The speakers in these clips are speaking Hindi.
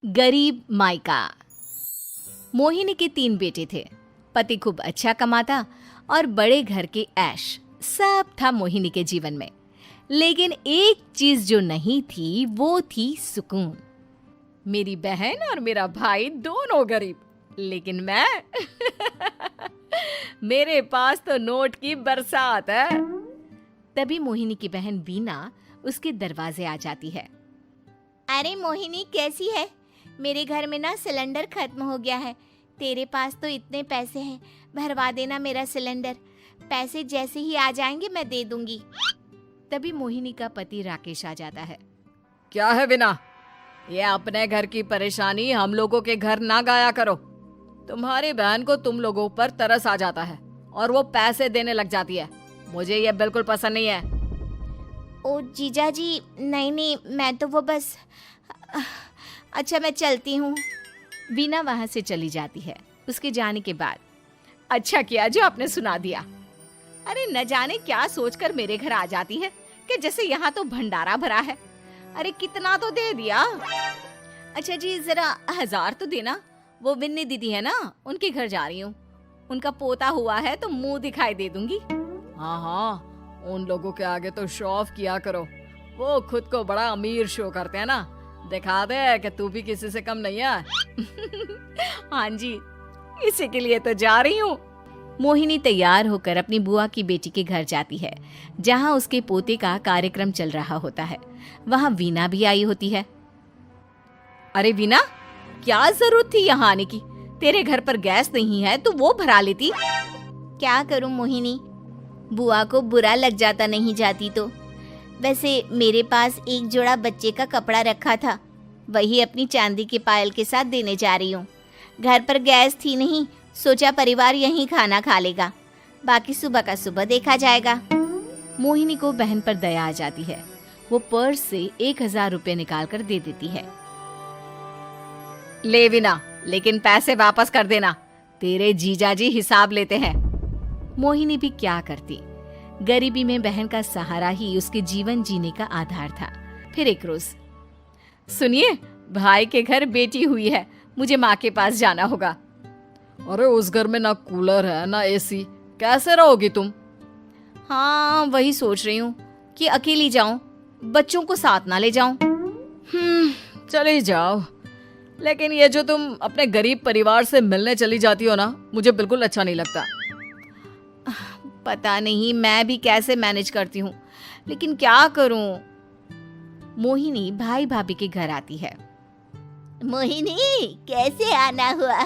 गरीब मायका। मोहिनी के 3 बेटे थे। पति खूब अच्छा कमाता और बड़े घर के ऐश सब था मोहिनी के जीवन में। लेकिन एक चीज जो नहीं थी वो थी सुकून। मेरी बहन और मेरा भाई दोनों गरीब, लेकिन मैं मेरे पास तो नोट की बरसात है। तभी मोहिनी की बहन बीना उसके दरवाजे आ जाती है। अरे मोहिनी, कैसी है? मेरे घर में ना सिलेंडर खत्म हो गया है। तेरे पास तो इतने पैसे हैं, भरवा देना मेरा सिलेंडर। पैसे जैसे ही आ जाएंगे मैं दे दूंगी। तभी मोहिनी का पति राकेश आ जाता है। क्या है बिना, ये अपने घर की परेशानी हम लोगों के घर ना गाया करो। तुम्हारी बहन को तुम लोगों पर तरस आ जाता है और वो पैसे देने लग जाती है। मुझे ये बिल्कुल पसंद नहीं है। ओ जीजा जी, नहीं, मैं तो वो बस अच्छा मैं चलती हूँ। बीना वहां से चली जाती है। उसके जाने के बाद अच्छा किया जो आपने सुना दिया। अरे न जाने क्या सोचकर मेरे घर आ जाती है कि जैसे यहाँ तो भंडारा भरा है। अरे कितना तो दे दिया। अच्छा जी, जरा 1000 तो देना। वो बिन्नी दीदी है ना, उनके घर जा रही हूँ। उनका पोता हुआ है तो मुंह दिखाई दे दूंगी। हाँ, उन लोगों के आगे तो शो ऑफ किया करो। वो खुद को बड़ा अमीर शो करते हैं ना। दिखा दे कि तू भी किसी से कम नहीं है। हाँ जी, इसी के लिए तो जा रही हूँ। मोहिनी तैयार होकर अपनी बुआ की बेटी के घर जाती है, जहाँ उसके पोते का कार्यक्रम चल रहा होता है। वहाँ वीना भी आई होती है। अरे वीना, क्या जरूरत थी यहाँ आने की? तेरे घर पर गैस नहीं है तो वो भरा लेती। क्या करूँ मोहिनी, बुआ को बुरा लग जाता नहीं जाती तो। वैसे मेरे पास एक जोड़ा बच्चे का कपड़ा रखा था, वही अपनी चांदी के पायल के साथ देने जा रही हूँ। घर पर गैस थी नहीं, सोचा परिवार यहीं खाना खा लेगा, बाकी सुबह का सुबह देखा जाएगा। मोहिनी को बहन पर दया आ जाती है। वो पर्स से 1000 रुपए निकाल कर दे देती है। ले विना, लेकिन पैसे वापस कर देना, तेरे जीजाजी हिसाब लेते हैं। मोहिनी भी क्या करती, गरीबी में बहन का सहारा ही उसके जीवन जीने का आधार था। फिर एक रोज, सुनिए, भाई के घर बेटी हुई है, मुझे माँ के पास जाना होगा। अरे उस घर में ना कूलर है ना एसी, कैसे रहोगी तुम? हाँ, वही सोच रही हूँ कि अकेली जाऊं, बच्चों को साथ ना ले जाऊं। चली जाओ, लेकिन ये जो तुम अपने गरीब परिवार से मिलने चली जाती हो ना, मुझे बिल्कुल अच्छा नहीं लगता। पता नहीं मैं भी कैसे मैनेज करती हूँ, लेकिन क्या करूँ। मोहिनी भाई भाभी के घर आती है। मोहिनी, कैसे आना हुआ?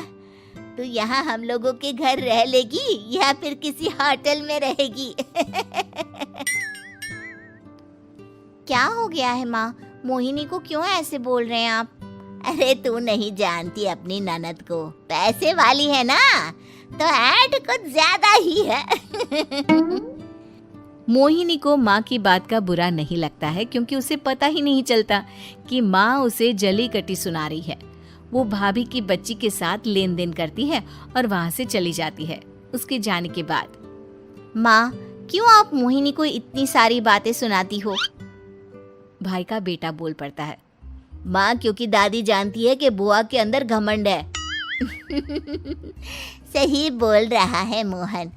तू यहाँ हम लोगों के घर रह लेगी या फिर किसी होटल में रहेगी? क्या हो गया है माँ? मोहिनी को क्यों ऐसे बोल रहे हैं आप? अरे तू नहीं जानती अपनी ननद को, पैसे वाली है ना, तो ऐड कुछ ज्यादा ही है। मोहिनी को माँ की बात का बुरा नहीं लगता है, क्योंकि उसे पता ही नहीं चलता कि माँ उसे जली कटी सुना रही है। वो भाभी की बच्ची के साथ लेन देन करती है और वहाँ से चली जाती है। उसके जाने के बाद, माँ, क्यों आप मोहिनी को इतनी सारी बातें सुनाती हो? भाई का बेटा बोल पड़ता है। माँ, क्योंकि दादी जानती है कि बुआ के अंदर घमंड है। सही बोल रहा है मोहन।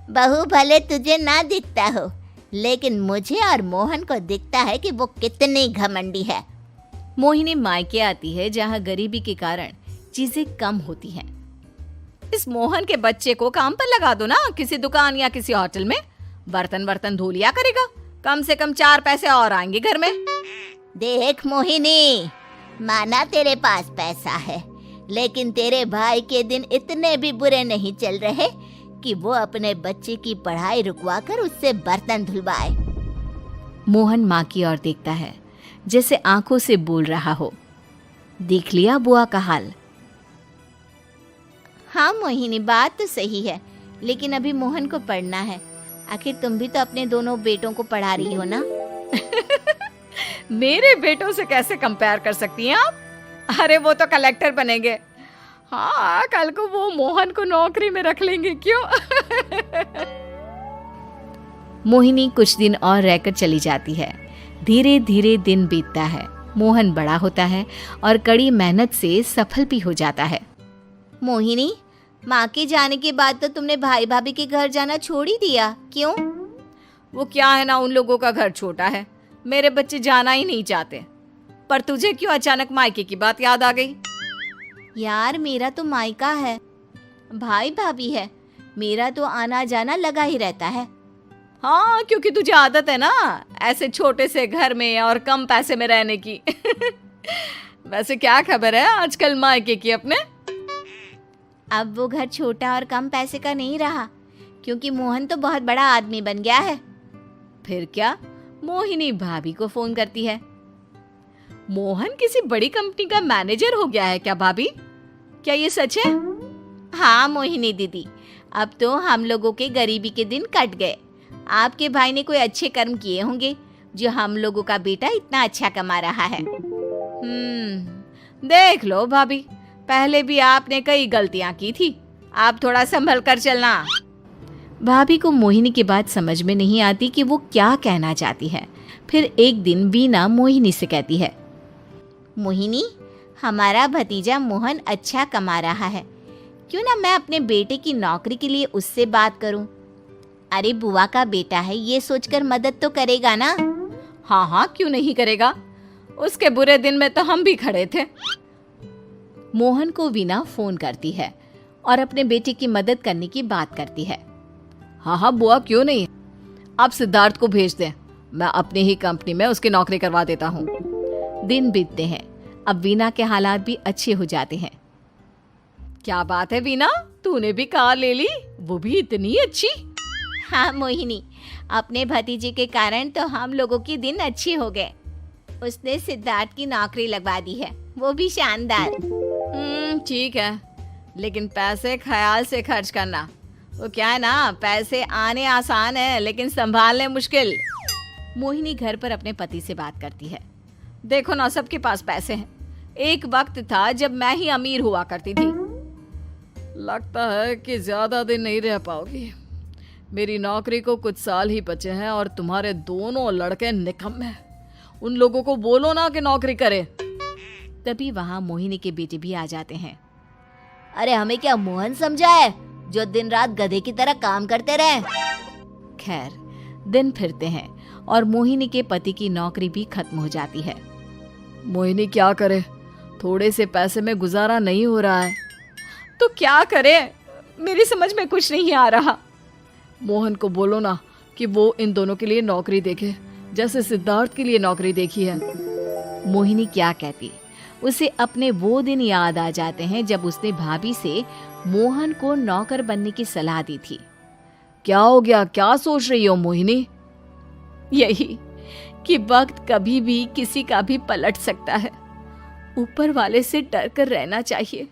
बहू भले तुझे ना दिखता हो, लेकिन मुझे और मोहन को दिखता है कि वो कितनी घमंडी है। मोहिनी मायके आती है, जहाँ गरीबी के कारण चीजें कम होती हैं। इस मोहन के बच्चे को काम पर लगा दो ना, किसी दुकान या किसी होटल में। बर्तन धो लिया करेगा, कम से कम 4 पैसे और आएंगे घर में। देख मोहिनी, माना तेरे पास पैसा है, लेकिन तेरे भाई के दिन इतने भी बुरे नहीं चल रहे कि वो अपने बच्चे की पढ़ाई रुकवाकर उससे बर्तन धुलवाए। मोहन माँ की ओर देखता है, जैसे आंखों से बोल रहा हो, देख लिया बुआ का हाल। हाँ मोहिनी, बात तो सही है, लेकिन अभी मोहन को पढ़ना है। आखिर तुम भी तो अपने दोनों बेटों को पढ़ा रही हो ना। मेरे बेटों से कैसे कंपेयर कर सकती हैं आप? अरे वो तो कलेक्टर बनेंगे। हाँ, कल को वो मोहन को नौकरी में रख लेंगे, क्यों? मोहिनी कुछ दिन और रहकर चली जाती है। धीरे धीरे दिन बीतता है मोहन बड़ा होता है और कड़ी मेहनत से सफल भी हो जाता है। मोहिनी, माँ के जाने के बाद तो तुमने भाई भाभी के घर जाना छोड़ ही दिया, क्यों? वो क्या है ना, उन लोगों का घर छोटा है, मेरे बच्चे जाना ही नहीं चाहते। पर तुझे क्यों अचानक मायके की बात याद आ गई? यार, मेरा तो मायका है, भाई भाभी है, मेरा तो आना जाना लगा ही रहता है। हाँ, क्योंकि तुझे आदत है ना ऐसे छोटे से घर में और कम पैसे में रहने की। वैसे क्या खबर है आजकल मायके की अपने? अब वो घर छोटा और कम पैसे का नहीं रहा, क्योंकि मोहन तो बहुत बड़ा आदमी बन गया है। फिर क्या? मोहिनी भाभी को फोन करती है। मोहन किसी बड़ी कंपनी का मैनेजर हो गया है क्या भाभी? क्या ये सच है? हाँ मोहिनी दीदी, अब तो हम लोगों के गरीबी के दिन कट गए। आपके भाई ने कोई अच्छे कर्म किए होंगे जो हम लोगों का बेटा इतना अच्छा कमा रहा है। देख लो भाभी, पहले भी आपने कई गलतियां की थी, आप थोड़ा संभल कर चलना। भाभी को मोहिनी की बात समझ में नहीं आती कि वो क्या कहना चाहती है। फिर एक दिन वीना मोहिनी से कहती है, मोहिनी, हमारा भतीजा मोहन अच्छा कमा रहा है, क्यों ना मैं अपने बेटे की नौकरी के लिए उससे बात करूं? अरे बुआ का बेटा है, ये सोचकर मदद तो करेगा ना? हाँ हाँ, क्यों नहीं करेगा, उसके बुरे दिन में तो हम भी खड़े थे। मोहन को वीना फोन करती है और अपने बेटे की मदद करने की बात करती है। हाँ हाँ बुआ, क्यों नहीं, आप सिद्धार्थ को भेज दें, मैं अपनी ही कंपनी में उसकी नौकरी करवा देता हूँ। दिन बीतते हैं, अब वीना के हालात भी अच्छे हो जाते हैं। क्या बात है वीना, तूने भी कार ले ली, वो भी इतनी अच्छी? हाँ मोहिनी, अपने भतीजे के कारण तो हम लोगों की दिन अच्छी हो गए। उसने सिद्धार्थ की नौकरी लगवा दी है, वो भी शानदार। ठीक है, लेकिन पैसे ख्याल से खर्च करना। वो क्या है ना, पैसे आने आसान है लेकिन संभालने मुश्किल। मोहिनी घर पर अपने पति से बात करती है। देखो ना, सबके पास पैसे हैं, एक वक्त था जब मैं ही अमीर हुआ करती थी। लगता है कि ज्यादा दिन नहीं रह पाओगी, मेरी नौकरी को कुछ साल ही बचे हैं और तुम्हारे दोनों लड़के निकम्मे हैं। उन लोगों को बोलो ना कि नौकरी करे। तभी वहां मोहिनी के बेटे भी आ जाते हैं। अरे हमें क्या मोहन समझा है जो दिन रात गधे की तरह काम करते रहे? खैर, दिन फिरते हैं और मोहिनी के पति की नौकरी भी खत्म हो जाती है। मोहिनी क्या करे, थोड़े से पैसे में गुजारा नहीं हो रहा है। तो क्या करे, मेरी समझ में कुछ नहीं आ रहा। मोहन को बोलो ना कि वो इन दोनों के लिए नौकरी देखे, जैसे सिद्धार्थ के लिए नौकरी देखी है। मोहिनी क्या कहती, उसे अपने वो दिन याद आ जाते हैं जब उसने भाभी से मोहन को नौकर बनने की सलाह दी थी। क्या हो गया, क्या सोच रही हो मोहिनी? यही कि वक्त कभी भी किसी का भी पलट सकता है, ऊपर वाले से डर कर रहना चाहिए।